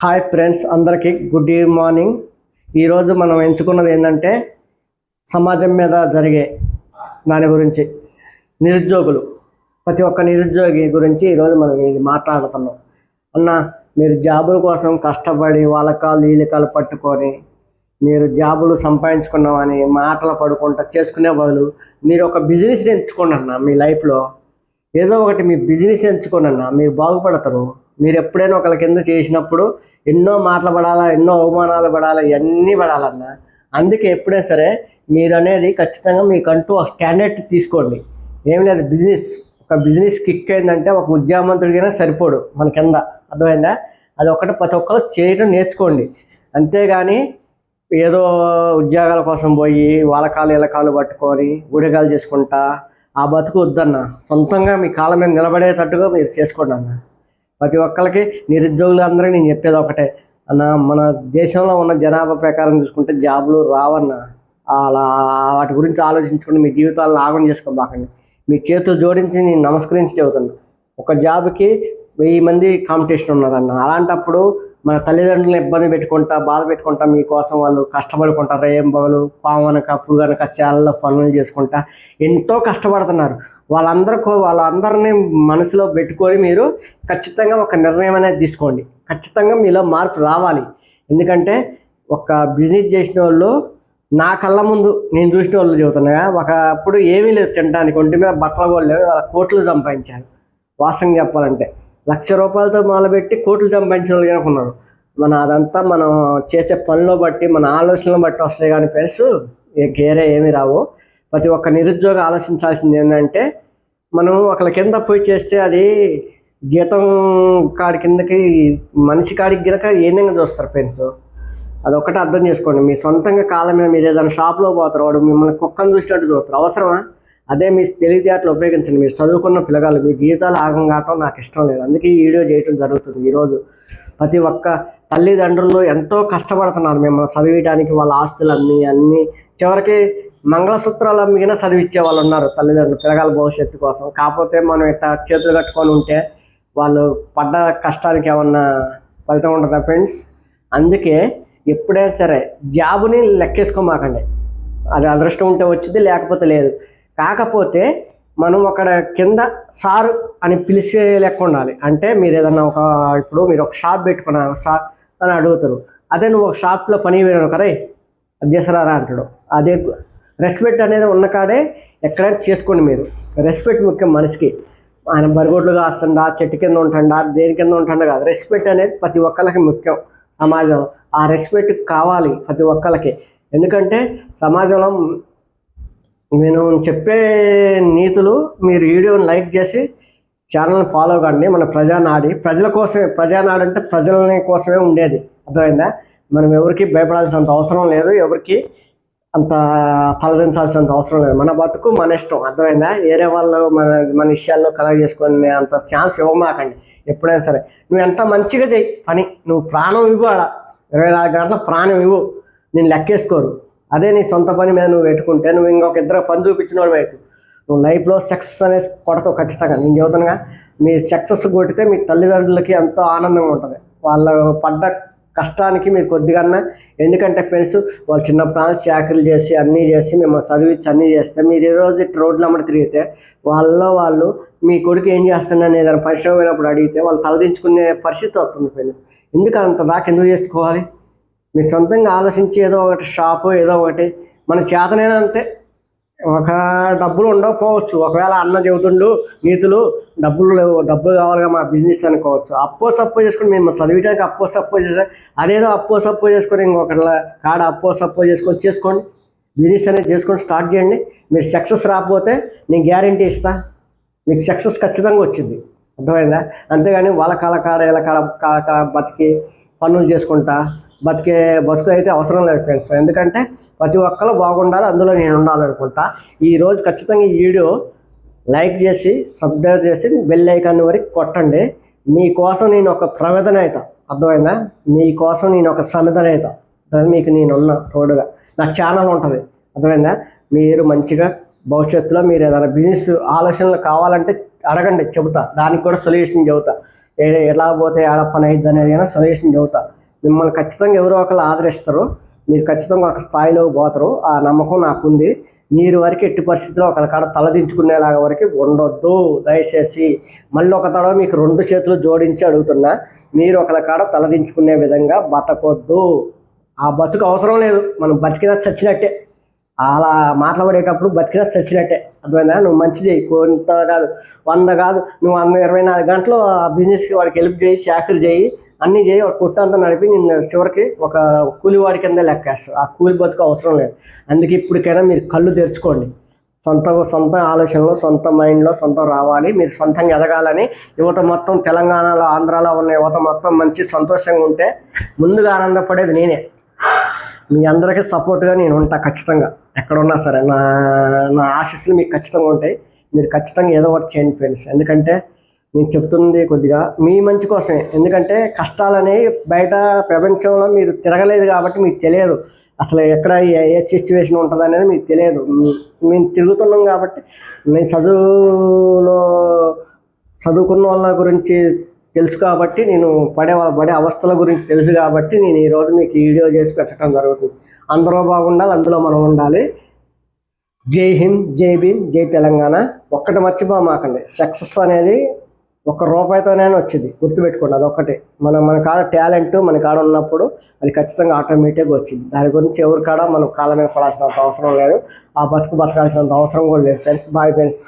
Hi friends, అందరికీ good morning. ఈరోజు మనం ఎంచుకున్నది ఏంటంటే సమాజం మీద జరిగే దాని గురించి, నిరుద్యోగులు, ప్రతి ఒక్క నిరుద్యోగి గురించి ఈరోజు మనం ఇది మాట్లాడుతున్నాం. అన్న, మీరు జాబుల కోసం కష్టపడి వాళ్ళ కాళ్ళు వీళ్ళ కాళ్ళు పట్టుకొని మీరు జాబులు సంపాదించుకున్నామని మాటలు పడుకుంటా చేసుకునే బదులు మీరు ఒక బిజినెస్ ఎంచుకోండి అన్న. మీ లైఫ్లో ఏదో ఒకటి మీ బిజినెస్ ఎంచుకోండి అన్న, మీరు బాగుపడతారు. మీరు ఎప్పుడైనా ఒకరి కింద చేసినప్పుడు ఎన్నో మాటలు పడాలా, ఎన్నో అవమానాలు పడాలా, ఇవన్నీ పడాలన్న. అందుకే ఎప్పుడైనా సరే మీరు అనేది ఖచ్చితంగా మీకంటూ ఒక స్టాండర్డ్ తీసుకోండి. ఏం లేదు, ఒక బిజినెస్ కిక్ అయిందంటే ఒక ఉద్యోగమంతుడికైనా సరిపోడు మన కింద, అర్థమైందా? అది ఒకటి ప్రతి ఒక్కరు చేయడం నేర్చుకోండి. అంతేగాని ఏదో ఉద్యోగాల కోసం పోయి వాళ్ళ కాళ్ళు వీళ్ళ కాళ్ళు పట్టుకొని గుడిగాలు చేసుకుంటా ఆ బతుకు వద్దన్న. సొంతంగా మీ కాళ్ళ మీద నిలబడేటట్టుగా మీరు చేసుకోండి అన్న. ప్రతి ఒక్కరికి, నిరుద్యోగులు అందరికీ నేను చెప్పేది ఒకటే అన్న, మన దేశంలో ఉన్న జనాభా ప్రకారం చూసుకుంటే జాబులు రావన్న. అలా వాటి గురించి ఆలోచించుకుంటే మీ జీవితాలను ఆగం చేసుకోబాకండి. మీ చేతులు జోడించి నేను నమస్కరించి చెబుతాను. ఒక జాబ్కి 1000 మంది కాంపిటీషన్ ఉన్నారన్న. అలాంటప్పుడు మన తల్లిదండ్రులను ఇబ్బంది పెట్టుకుంటా, బాధ పెట్టుకుంటా, మీకోసం వాళ్ళు కష్టపడుకుంటారు. ఏం పగలు పాము అనక పురుగు అనక చాలా పనులు చేసుకుంటా ఎంతో కష్టపడుతున్నారు. వాళ్ళందరినీ మనసులో పెట్టుకొని మీరు ఖచ్చితంగా ఒక నిర్ణయం అనేది తీసుకోండి. ఖచ్చితంగా మీలో మార్పు రావాలి. ఎందుకంటే ఒక బిజినెస్ చేసిన వాళ్ళు, నా కళ్ళ ముందు నేను చూసిన వాళ్ళు చెబుతున్నాగా, ఒకప్పుడు ఏమీ లేదు తినడానికి, ఒంటి మీద బట్టలు కూడా లేవు, వాళ్ళ కోట్లు సంపాదించారు. వాస్తవంగా చెప్పాలంటే 1,00,000 రూపాయలతో మొదలుపెట్టి కోట్లు సంపాదించిన వాళ్ళు కనుకున్నారు. అదంతా మనం చేసే పనిలో బట్టి, మన ఆలోచనలు బట్టి వస్తాయి. కానీ ఫ్రెండ్స్, వేరే ఏమీ రావు. ప్రతి ఒక్క నిరుద్యోగం ఆలోచించాల్సింది ఏంటంటే, మనం ఒకళ్ళ కింద పోయి చేస్తే అది జీతం కాడి కిందకి మనిషి కాడికి గినక ఏమైనా చూస్తారు ఫ్రెండ్స్. అదొక్కటి అర్థం చేసుకోండి. మీ సొంతంగా కాళ్ళ మీద మీరు ఏదైనా షాప్లో పోతారు, వాడు మిమ్మల్ని కుక్కను చూసినట్టు చూస్తారు. అవసరమా? అదే మీ తెలివితేటలు ఉపయోగించండి. మీరు చదువుకున్న పిల్లగాళ్ళు, మీ జీవితాలు ఆగం కావటం నాకు ఇష్టం లేదు. అందుకే ఈ వీడియో చేయటం జరుగుతుంది. ఈరోజు ప్రతి ఒక్క తల్లిదండ్రులు ఎంతో కష్టపడుతున్నారు మిమ్మల్ని చదివించడానికి. వాళ్ళ ఆస్తులు అన్నీ చివరికి మంగళసూత్రాలు అమ్మిగినా చదివించే వాళ్ళు ఉన్నారు తల్లిదండ్రులు, పిల్లగాళ్ళ భవిష్యత్తు కోసం. కాకపోతే మనం ఇట్లా చేతులు కట్టుకొని ఉంటే వాళ్ళు పడ్డ కష్టానికి ఏమన్నా ఫలితం ఉంటుందా ఫ్రెండ్స్? అందుకే ఎప్పుడైనా సరే జాబుని లెక్కేసుకోమాకండి. అది అదృష్టం ఉంటే వచ్చింది, లేకపోతే లేదు. కాకపోతే మనం అక్కడ కింద సార్ అని పిలిచే లెక్క ఉండాలి. అంటే మీరు ఏదన్నా ఇప్పుడు మీరు ఒక షాప్ పెట్టుకున్నారు, సార్ అని అడుగుతారు. అదే నువ్వు ఒక షాప్లో పని వేయను కరే అది చేసరారా అంటాడు. అదే రెస్పెక్ట్ అనేది ఉన్న కాడే ఎక్కడైనా చేసుకోండి. మీరు రెస్పెక్ట్ ముఖ్యం మనిషికి. ఆయన బరిగొడ్లుగా వస్తుండా, చెట్టు కింద ఉంటుండా, దేని కింద ఉంటుండా కాదు. రెస్పెక్ట్ అనేది ప్రతి ఒక్కరికి ముఖ్యం సమాజం. ఆ రెస్పెక్ట్ కావాలి ప్రతి ఒక్కరికి. ఎందుకంటే సమాజంలో నేను చెప్పే నీతులు మీరు వీడియోని లైక్ చేసి ఛానల్ని ఫాలో కండి. మన ప్రజానాడి ప్రజల కోసమే, ప్రజానాడి అంటే ప్రజలని కోసమే ఉండేది, అర్థమైందా? మనం ఎవరికి భయపడాల్సినంత అవసరం లేదు, ఎవరికి అంత తలదించాల్సినంత అవసరం లేదు. మన బతుకు మన ఇష్టం, అర్థమైందా? వేరే వాళ్ళు మన విషయాల్లో కలెక్ట్ చేసుకొని అంత ఛాన్స్ ఇవ్వమాకండి. ఎప్పుడైనా సరే నువ్వు ఎంత మంచిగా చెయ్యి పని, నువ్వు ప్రాణం ఇవ్వు, ఆడ 24 గంటల ప్రాణం ఇవ్వు, నేను లెక్కేసుకోరు. అదే నీ సొంత పని మీద నువ్వు పెట్టుకుంటే నువ్వు ఇంకొక ఇద్దరు పని చూపించిన వాడు వైపు నువ్వు లైఫ్లో సక్సెస్ అనేది కొడతావు ఖచ్చితంగా. నేను చెబుతానుగా, మీ సక్సెస్ కొట్టితే మీ తల్లిదండ్రులకి ఎంతో ఆనందంగా ఉంటుంది. వాళ్ళు పడ్డ కష్టానికి మీరు కొద్దిగా. ఎందుకంటే ఫ్రెండ్స్, వాళ్ళు చిన్న ప్రాణాలు చాకరీలు చేసి అన్నీ చేసి మిమ్మల్ని చదివించి అన్నీ చేస్తే మీరు ఈరోజు రోడ్ల అమ్మడి తిరిగితే వాళ్ళు మీ కొడుకు ఏం చేస్తున్నాను ఏదైనా పరిశ్రమ పోయినప్పుడు అడిగితే వాళ్ళు తలదించుకునే పరిస్థితి వస్తుంది ఫ్రెండ్స్. ఎందుకు దాకా ఎందుకు చేసుకోవాలి? మీరు సొంతంగా ఆలోచించి ఏదో ఒకటి షాపు, ఏదో ఒకటి మన చేతనైనా అంతే. ఒక డబ్బులు ఉండకపోవచ్చు, ఒకవేళ అన్న చెబుతుండు నీతులు, డబ్బులు లేవు, డబ్బులు కావాలిగా మా బిజినెస్ అనుకోవచ్చు. సప్పో చేసుకొని మేము చదివించడానికి సప్పో చేసా, అదేదో సప్పో చేసుకొని ఇంకొకటి కాడ సప్పో చేసుకోండి. బిజినెస్ అనేది చేసుకొని స్టార్ట్ చేయండి. మీరు సక్సెస్ రాకపోతే నేను గ్యారంటీ ఇస్తా, మీకు సక్సెస్ ఖచ్చితంగా వచ్చింది, అర్థమైందా? అంతేగాని వాళ్ళ కాడ ఇలా కాడ బతికి పనులు చేసుకుంటా బతుకు అయితే అవసరం లేదు ఫ్రెండ్స్. ఎందుకంటే ప్రతి ఒక్కరు బాగుండాలి, అందులో నేను ఉండాలనుకుంటా. ఈరోజు ఖచ్చితంగా ఈ వీడియో లైక్ చేసి సబ్స్క్రైబ్ చేసి బెల్ ఐకాన్ వరకు కొట్టండి. మీకోసం నేను ఒక ప్రవేదన అవుతా, అర్థమైందా? మీకోసం నేను ఒక సమిధన అవుతా. మీకు నేనున్నా తోడుగా. నా ఛానల్ ఉంటుంది, అర్థమైందా? మీరు మంచిగా భవిష్యత్తులో మీరు ఏదైనా బిజినెస్ ఆలోచనలు కావాలంటే అడగండి, చెబుతా. దానికి కూడా సొల్యూషన్ చెబుతా. ఎలా పోతే ఆడ పని అయిద్ది అనేది సొల్యూషన్ చెబుతా. మిమ్మల్ని ఖచ్చితంగా ఎవరో ఒకరు ఆదరిస్తారు, మీరు ఖచ్చితంగా ఒక స్థాయిలో పోతారు. ఆ నమ్మకం నాకుంది. మీరు వరకు ఎట్టి పరిస్థితుల్లో ఒకరి కాడ తలదించుకునేలాగా వరకు ఉండొద్దు దయచేసి. మళ్ళీ ఒక తడవ మీకు 2 చేతులు జోడించి అడుగుతున్నా, మీరు ఒకరి కాడ తలదించుకునే విధంగా బతకొద్దు. ఆ బతుకు అవసరం లేదు, మనం బతికినా చచ్చినట్టే. అలా మాట్లాడేటప్పుడు బతికినా చచ్చినట్టే, అర్థమైందా? నువ్వు మంచి చేయి, కొంత కాదు 100 కాదు, నువ్వు 24 గంటలు ఆ బిజినెస్కి వాడికి హెల్ప్ చేయి, చాకరీ చేయి, అన్నీ చేయి, ఒక కుట్టంతా నడిపి నిన్ను చివరికి ఒక కూలివాడి కింద లెక్కేస్తావు. ఆ కూలి బతుకు అవసరం లేదు. అందుకే ఇప్పటికైనా మీరు కళ్ళు తెరుచుకోండి. సొంత ఆలోచనలో, సొంత మైండ్లో సొంతం రావాలి. మీరు సొంతంగా ఎదగాలని యువత మొత్తం తెలంగాణలో, ఆంధ్రాలో ఉన్న యువత మొత్తం మంచి సంతోషంగా ఉంటే ముందుగా ఆనందపడేది నేనే. మీ అందరికీ సపోర్ట్గా నేను ఉంటా ఖచ్చితంగా. ఎక్కడున్నా సరే నా ఆశీస్సులు మీకు ఖచ్చితంగా ఉంటాయి. మీరు ఖచ్చితంగా ఏదో ఒకటి చేయండి ఫ్రెండ్స్. ఎందుకంటే నేను చెప్తుంది కొద్దిగా మీ మంచి కోసమే. ఎందుకంటే కష్టాలనేవి బయట ప్రపంచంలో మీరు తిరగలేదు కాబట్టి మీకు తెలియదు అసలు ఎక్కడ ఏ సిచ్యువేషన్ ఉంటుంది అనేది మీకు తెలియదు. మేము తిరుగుతున్నాం కాబట్టి నేను చదువుకున్న వాళ్ళ గురించి తెలుసు కాబట్టి, నేను పడే అవస్థల గురించి తెలుసు కాబట్టి నేను ఈరోజు మీకు వీడియో చేసి పెట్టడం జరుగుతుంది. అందరూ బాగుండాలి, అందులో మనం ఉండాలి. జై హింద్, జై భీమ్, జై తెలంగాణ. ఒక్కటి మర్చిపోమాకండి, సక్సెస్ అనేది ₹1 వచ్చింది, గుర్తుపెట్టుకోండి. అదొక్కటి మన కాడ టాలెంట్ మన కాడ ఉన్నప్పుడు అది ఖచ్చితంగా ఆటోమేటిక్గా వచ్చింది. దాని గురించి ఎవరి కాడ మనం కాళ్ళ మీద పడాల్సినంత అవసరం లేదు, ఆ బతుకు బతకాల్సినంత అవసరం కూడా లేదు ఫ్రెండ్స్. Bye friends.